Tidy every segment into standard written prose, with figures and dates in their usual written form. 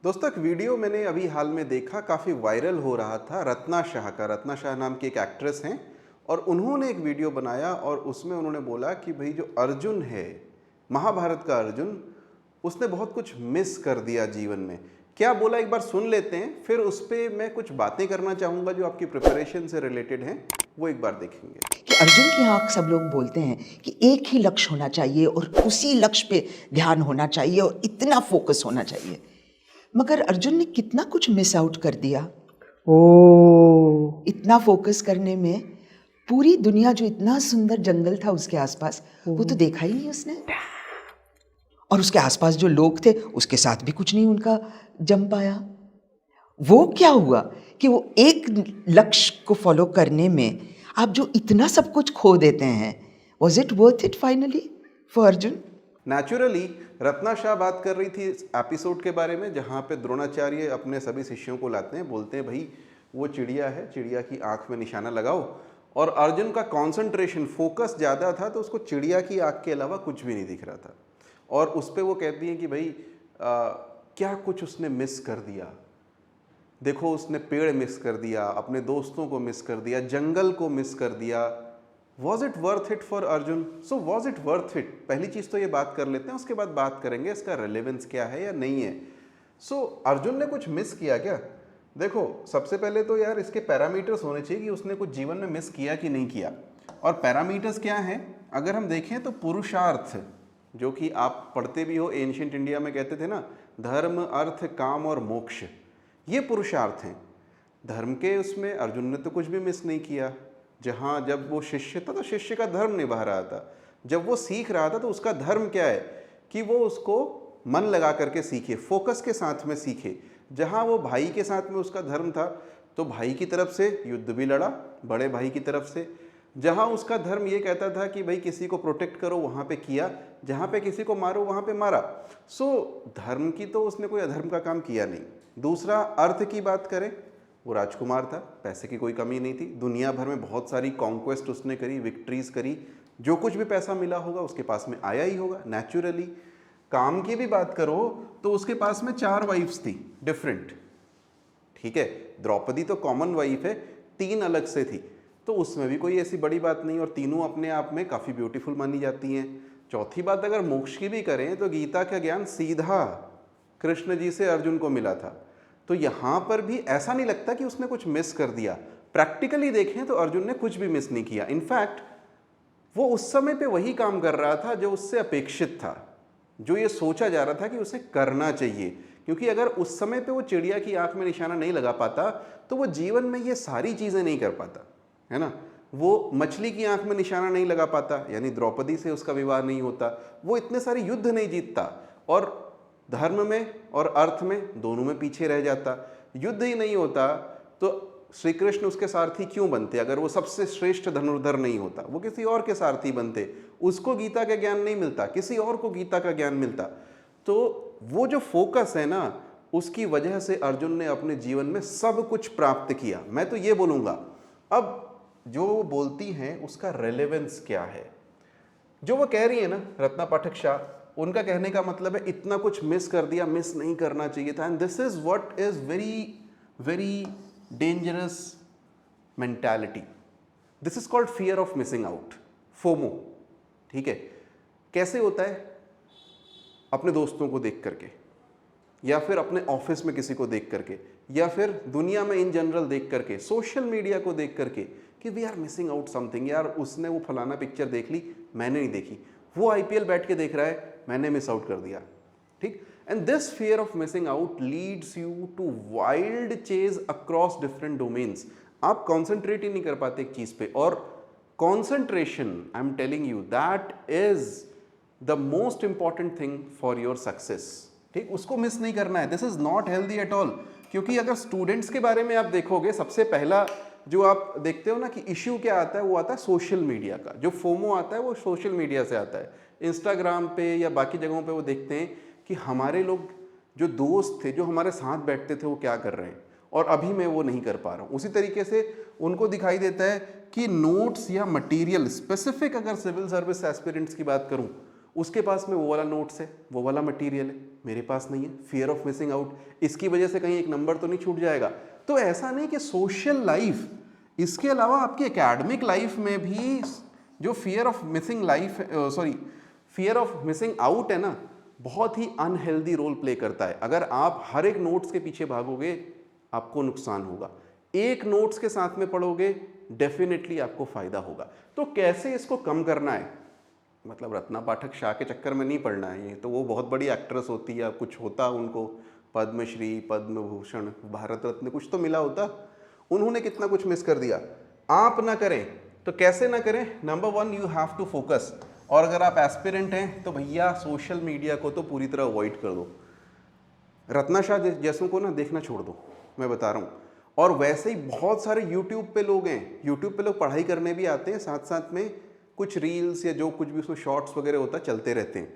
दोस्तों एक वीडियो मैंने अभी हाल में देखा, काफ़ी वायरल हो रहा था रत्ना शाह का। रत्ना शाह नाम की एक एक्ट्रेस हैं और उन्होंने एक वीडियो बनाया और उसमें उन्होंने बोला कि भाई जो अर्जुन है, महाभारत का अर्जुन, उसने बहुत कुछ मिस कर दिया जीवन में। क्या बोला एक बार सुन लेते हैं, फिर उस पर मैं कुछ बातें करना चाहूँगा जो आपकी प्रिपरेशन से रिलेटेड हैं, वो एक बार देखेंगे। कि अर्जुन की आंख सब लोग बोलते हैं कि एक ही लक्ष्य होना चाहिए और उसी लक्ष्य पे ध्यान होना चाहिए और इतना फोकस होना चाहिए, मगर अर्जुन ने कितना कुछ मिस आउट कर दिया। इतना फोकस करने में पूरी दुनिया, जो इतना सुंदर जंगल था उसके आसपास, वो तो देखा ही नहीं उसने। और उसके आसपास जो लोग थे उसके साथ भी कुछ नहीं उनका जम पाया। वो क्या हुआ कि वो एक लक्ष्य को फॉलो करने में आप जो इतना सब कुछ खो देते हैं, was it worth it finally for Arjun? Naturally Ratna Shah बात कर रही थी इस एपिसोड के बारे में जहाँ पे द्रोणाचार्य अपने सभी शिष्यों को लाते हैं, बोलते हैं भाई वो चिड़िया है, चिड़िया की आंख में निशाना लगाओ। और अर्जुन का कंसंट्रेशन, फोकस ज़्यादा था, तो उसको चिड़िया की आंख के अलावा कुछ भी नहीं दिख रहा था। और उस पर वो कहती हैं कि भाई क्या कुछ उसने मिस कर दिया। देखो उसने पेड़ मिस कर दिया, अपने दोस्तों को मिस कर दिया, जंगल को मिस कर दिया। Was it worth it for Arjun? So was it worth it? पहली चीज़ तो ये बात कर लेते हैं, उसके बाद बात करेंगे इसका रेलेवेंस क्या है या नहीं है। अर्जुन ने कुछ मिस किया क्या? देखो सबसे पहले तो यार इसके पैरामीटर्स होने चाहिए कि उसने कुछ जीवन में मिस किया कि नहीं किया। और पैरामीटर्स क्या हैं अगर हम देखें तो पुरुषार्थ, जो कि आप पढ़ते भी हो, एंशिएंट इंडिया में कहते थे ना, धर्म अर्थ काम और मोक्ष, ये पुरुषार्थ हैं। धर्म के उसमें अर्जुन ने तो कुछ भी मिस नहीं किया। जहाँ जब वो शिष्य था तो शिष्य का धर्म निभा रहा था, जब वो सीख रहा था तो उसका धर्म क्या है कि वो उसको मन लगा करके सीखे, फोकस के साथ में सीखे। जहाँ वो भाई के साथ में उसका धर्म था तो भाई की तरफ से युद्ध भी लड़ा, बड़े भाई की तरफ से। जहाँ उसका धर्म ये कहता था कि भाई किसी को प्रोटेक्ट करो, वहाँ पे किया, जहाँ पे किसी को मारो वहाँ पे मारा। धर्म की तो उसने कोई अधर्म का काम किया नहीं। दूसरा, अर्थ की बात करें, वो राजकुमार था, पैसे की कोई कमी नहीं थी, दुनिया भर में बहुत सारी कॉन्क्वेस्ट उसने करी, विक्ट्रीज करी, जो कुछ भी पैसा मिला होगा उसके पास में आया ही होगा नेचुरली। काम की भी बात करो तो उसके पास में 4 वाइफ्स थी डिफरेंट, ठीक है। द्रौपदी तो कॉमन वाइफ है, 3 अलग से थी, तो उसमें भी कोई ऐसी बड़ी बात नहीं, और तीनों अपने आप में काफ़ी ब्यूटीफुल मानी जाती हैं। चौथी बात, अगर मोक्ष की भी करें तो गीता का ज्ञान सीधा कृष्ण जी से अर्जुन को मिला था। तो यहाँ पर भी ऐसा नहीं लगता कि उसने कुछ मिस कर दिया। प्रैक्टिकली देखें तो अर्जुन ने कुछ भी मिस नहीं किया। इनफैक्ट वो उस समय पे वही काम कर रहा था जो उससे अपेक्षित था, जो ये सोचा जा रहा था कि उसे करना चाहिए। क्योंकि अगर उस समय पे वो चिड़िया की आंख में निशाना नहीं लगा पाता तो वो जीवन में ये सारी चीज़ें नहीं कर पाता, है ना। वो मछली की आंख में निशाना नहीं लगा पाता, यानी द्रौपदी से उसका विवाह नहीं होता, वो इतने सारे युद्ध नहीं जीतता, और धर्म में और अर्थ में दोनों में पीछे रह जाता। युद्ध ही नहीं होता तो श्री कृष्ण उसके सारथी क्यों बनते? अगर वो सबसे श्रेष्ठ धनुर्धर नहीं होता, वो किसी और के सारथी बनते। उसको गीता का ज्ञान नहीं मिलता, किसी और को गीता का ज्ञान मिलता। तो वो जो फोकस है ना, उसकी वजह से अर्जुन ने अपने जीवन में सब कुछ प्राप्त किया। मैं तो ये बोलूँगा, अब जो वो बोलती हैं उसका रेलेवेंस क्या है? जो वो कह रही है ना रत्ना पाठक शाह, उनका कहने का मतलब है इतना कुछ मिस कर दिया, मिस नहीं करना चाहिए था। And this is what is very very dangerous mentality. This is called fear of missing out, FOMO, ठीक है। कैसे होता है? अपने दोस्तों को देख करके, या फिर अपने ऑफिस में किसी को देख करके, या फिर दुनिया में इन जनरल देख करके, सोशल मीडिया को देख करके कि we are missing out something. यार उसने वो फलाना पिक्चर देख ली, मैंने नहीं देखी, वो आईपीएल बैठ के देख रहा है, मैंने मिस आउट कर दिया, ठीक। And this fear of missing out leads you to wild chase across different domains. आप कॉन्सेंट्रेट ही नहीं कर पाते एक चीज पे, और concentration, I am telling you, that is the most important thing for your success, ठीक। उसको मिस नहीं करना है। This is not healthy at all. क्योंकि अगर स्टूडेंट्स के बारे में आप देखोगे, सबसे पहला जो आप देखते हो ना कि इश्यू क्या आता है, वो आता है सोशल मीडिया का। जो फोमो आता है वो सोशल मीडिया से आता है। इंस्टाग्राम पे या बाकी जगहों पे वो देखते हैं कि हमारे लोग जो दोस्त थे, जो हमारे साथ बैठते थे, वो क्या कर रहे हैं, और अभी मैं वो नहीं कर पा रहा हूँ। उसी तरीके से उनको दिखाई देता है कि नोट्स या मटेरियल स्पेसिफिक, अगर सिविल सर्विस एस्पिरेंट्स की बात करूँ, उसके पास में वो वाला नोट्स है, वो वाला मटेरियल है, मेरे पास नहीं है, फियर ऑफ मिसिंग आउट, इसकी वजह से कहीं एक नंबर तो नहीं छूट जाएगा। तो ऐसा नहीं कि सोशल लाइफ, इसके अलावा आपकी एकेडमिक लाइफ में भी जो fear of missing life, fear of missing out है ना, बहुत ही अनहेल्दी रोल प्ले करता है। अगर आप हर एक नोट्स के पीछे भागोगे आपको नुकसान होगा, एक नोट्स के साथ में पढ़ोगे डेफिनेटली आपको फायदा होगा। तो कैसे इसको कम करना है, मतलब रत्ना पाठक शाह के चक्कर में नहीं पढ़ना है, ये तो वो बहुत बड़ी एक्ट्रेस होती है, कुछ होता उनको पद्मश्री, पद्म भूषण, भारत रत्न कुछ तो मिला होता, उन्होंने कितना कुछ मिस कर दिया। आप ना करें तो कैसे ना करें, number 1 you have to focus. और अगर आप एस्पिरेंट हैं तो भैया सोशल मीडिया को तो पूरी तरह अवॉइड कर दो, रत्ना शाह जैसों को ना देखना छोड़ दो, मैं बता रहा हूँ। और वैसे ही बहुत सारे यूट्यूब पे लोग हैं, यूट्यूब पे लोग पढ़ाई करने भी आते हैं, साथ साथ में कुछ रील्स या जो कुछ भी उसमें शॉर्ट्स वगैरह होता है चलते रहते हैं।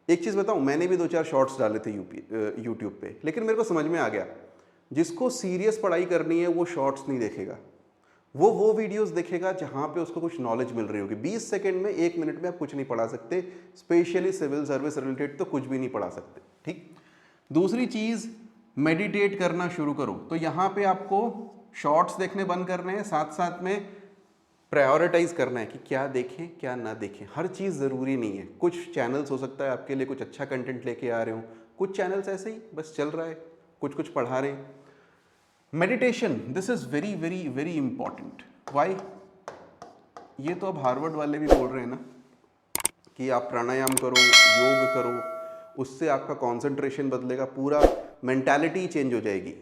एक चीज़ बताऊँ, मैंने भी 2-4 शॉर्ट्स डाले थे यूट्यूब पे, लेकिन मेरे को समझ में आ गया जिसको सीरियस पढ़ाई करनी है वो शॉर्ट्स नहीं देखेगा, वो वीडियोस देखेगा जहाँ पे उसको कुछ नॉलेज मिल रही होगी। 20 सेकंड में 1 मिनट में आप कुछ नहीं पढ़ा सकते, स्पेशली सिविल सर्विस रिलेटेड तो कुछ भी नहीं पढ़ा सकते, ठीक। दूसरी चीज़, मेडिटेट करना शुरू करो। तो यहाँ पे आपको शॉर्ट्स देखने बंद करने हैं, साथ साथ में प्रायोरिटाइज करना है कि क्या देखें क्या ना देखें। हर चीज़ ज़रूरी नहीं है, कुछ चैनल्स हो सकता है आपके लिए कुछ अच्छा कंटेंट लेके आ रहे हो, कुछ चैनल्स ऐसे ही बस चल रहा है, कुछ पढ़ा रहे हैं। Meditation, this is very very very important. Why, ये तो अब हार्वर्ड वाले भी बोल रहे हैं ना कि आप प्राणायाम करो, योग करो, उससे आपका कंसंट्रेशन बदलेगा, पूरा मेंटालिटी चेंज हो जाएगी।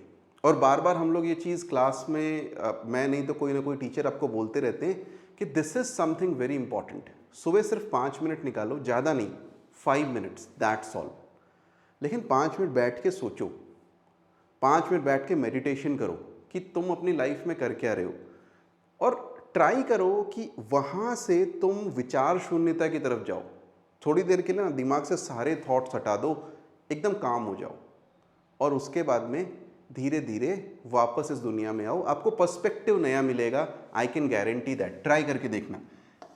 और बार बार हम लोग ये चीज़ क्लास में, मैं नहीं तो कोई ना कोई टीचर आपको बोलते रहते हैं कि this is something very important. सुबह सिर्फ 5 मिनट निकालो, ज़्यादा नहीं, 5 मिनट्स, दैट्स ऑल। लेकिन 5 मिनट बैठ के सोचो, 5 मिनट बैठ के मेडिटेशन करो कि तुम अपनी लाइफ में कर क्या रहे हो, और ट्राई करो कि वहाँ से तुम विचार शून्यता की तरफ जाओ। थोड़ी देर के लिए ना दिमाग से सारे थॉट्स हटा दो, एकदम काम हो जाओ, और उसके बाद में धीरे धीरे वापस इस दुनिया में आओ, आपको पर्सपेक्टिव नया मिलेगा। I can guarantee that, try करके देखना।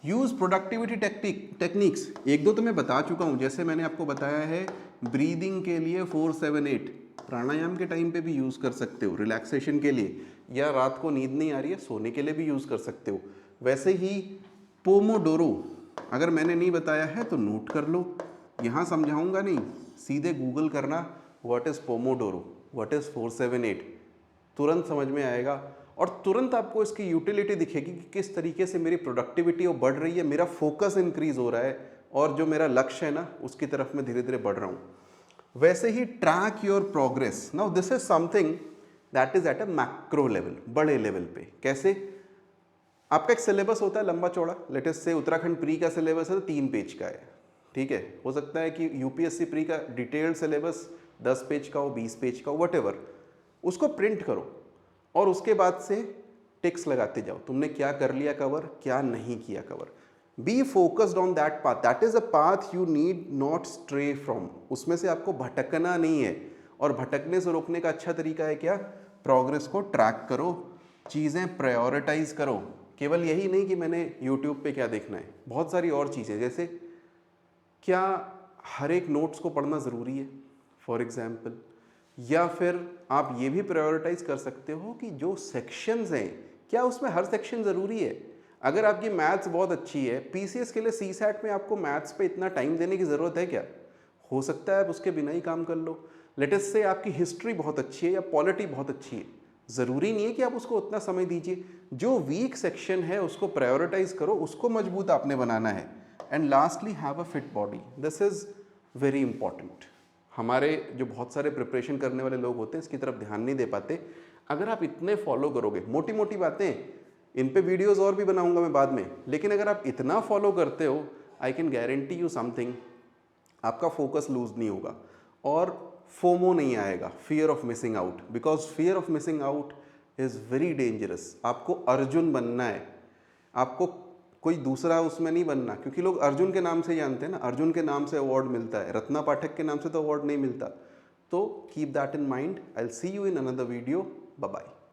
यूज़ प्रोडक्टिविटी टेक्निक्स, 1-2 तो मैं बता चुका हूँ, जैसे मैंने आपको बताया है ब्रीदिंग के लिए 4-7-8, प्राणायाम के टाइम पे भी यूज़ कर सकते हो रिलैक्सेशन के लिए, या रात को नींद नहीं आ रही है सोने के लिए भी यूज़ कर सकते हो। वैसे ही पोमोडोरो, अगर मैंने नहीं बताया है तो नोट कर लो, यहाँ समझाऊंगा नहीं, सीधे गूगल करना what is Pomodoro, what is 4-7-8, तुरंत समझ में आएगा और तुरंत आपको इसकी यूटिलिटी दिखेगी कि किस तरीके से मेरी प्रोडक्टिविटी वो बढ़ रही है, मेरा फोकस इंक्रीज हो रहा है, और जो मेरा लक्ष्य है ना उसकी तरफ मैं धीरे धीरे बढ़ रहा हूँ। वैसे ही track your progress. Now this is something that is at a macro level, बड़े लेवल पे। कैसे? आपका एक सिलेबस होता है लंबा चौड़ा, लेटेस्ट से उत्तराखंड प्री का सिलेबस है तो 3 पेज का है, ठीक है। हो सकता है कि यूपीएससी प्री का डिटेल्ड सिलेबस 10 पेज का हो, 20 पेज का हो, वटेवर, उसको प्रिंट करो और उसके बाद से टिक्स लगाते जाओ, तुमने क्या कर लिया कवर, क्या नहीं किया cover. Be focused on that path, that is a path you need not stray from, उसमें से आपको भटकना नहीं है। और भटकने से रोकने का अच्छा तरीका है क्या? प्रोग्रेस को ट्रैक करो, चीज़ें प्रायोरिटाइज करो। केवल यही नहीं कि मैंने यूट्यूब पे क्या देखना है, बहुत सारी और चीज़ें, जैसे क्या हर एक नोट्स को पढ़ना ज़रूरी है फॉर एग्जाम्पल, या फिर आप ये भी प्रायोरिटाइज कर सकते हो कि जो सेक्शंस हैं क्या उसमें हर सेक्शन ज़रूरी है। अगर आपकी मैथ्स बहुत अच्छी है, पीसीएस के लिए सीसैट में आपको मैथ्स पे इतना टाइम देने की ज़रूरत है क्या? हो सकता है आप उसके बिना ही काम कर लो। लेटेस्ट से आपकी हिस्ट्री बहुत अच्छी है या पॉलिटी बहुत अच्छी है, ज़रूरी नहीं है कि आप उसको उतना समय दीजिए। जो वीक सेक्शन है उसको प्रायोरिटाइज करो, उसको मजबूत आपने बनाना है। And lastly have a fit body, this is very important. हमारे जो बहुत सारे प्रिपरेशन करने वाले लोग होते हैं इसकी तरफ ध्यान नहीं दे पाते। अगर आप इतने फॉलो करोगे, मोटी मोटी बातें, इन पे वीडियोस और भी बनाऊंगा मैं बाद में, लेकिन अगर आप इतना फॉलो करते हो, I can guarantee you something, आपका फोकस लूज नहीं होगा और फोमो नहीं आएगा, fear of missing out, because fear of missing out is very dangerous. आपको अर्जुन बनना है, आपको कोई दूसरा उसमें नहीं बनना, क्योंकि लोग अर्जुन के नाम से जानते हैं ना, अर्जुन के नाम से अवार्ड मिलता है, रत्ना पाठक के नाम से तो अवार्ड नहीं मिलता। तो keep that in mind. I will see you in another video. Bye bye.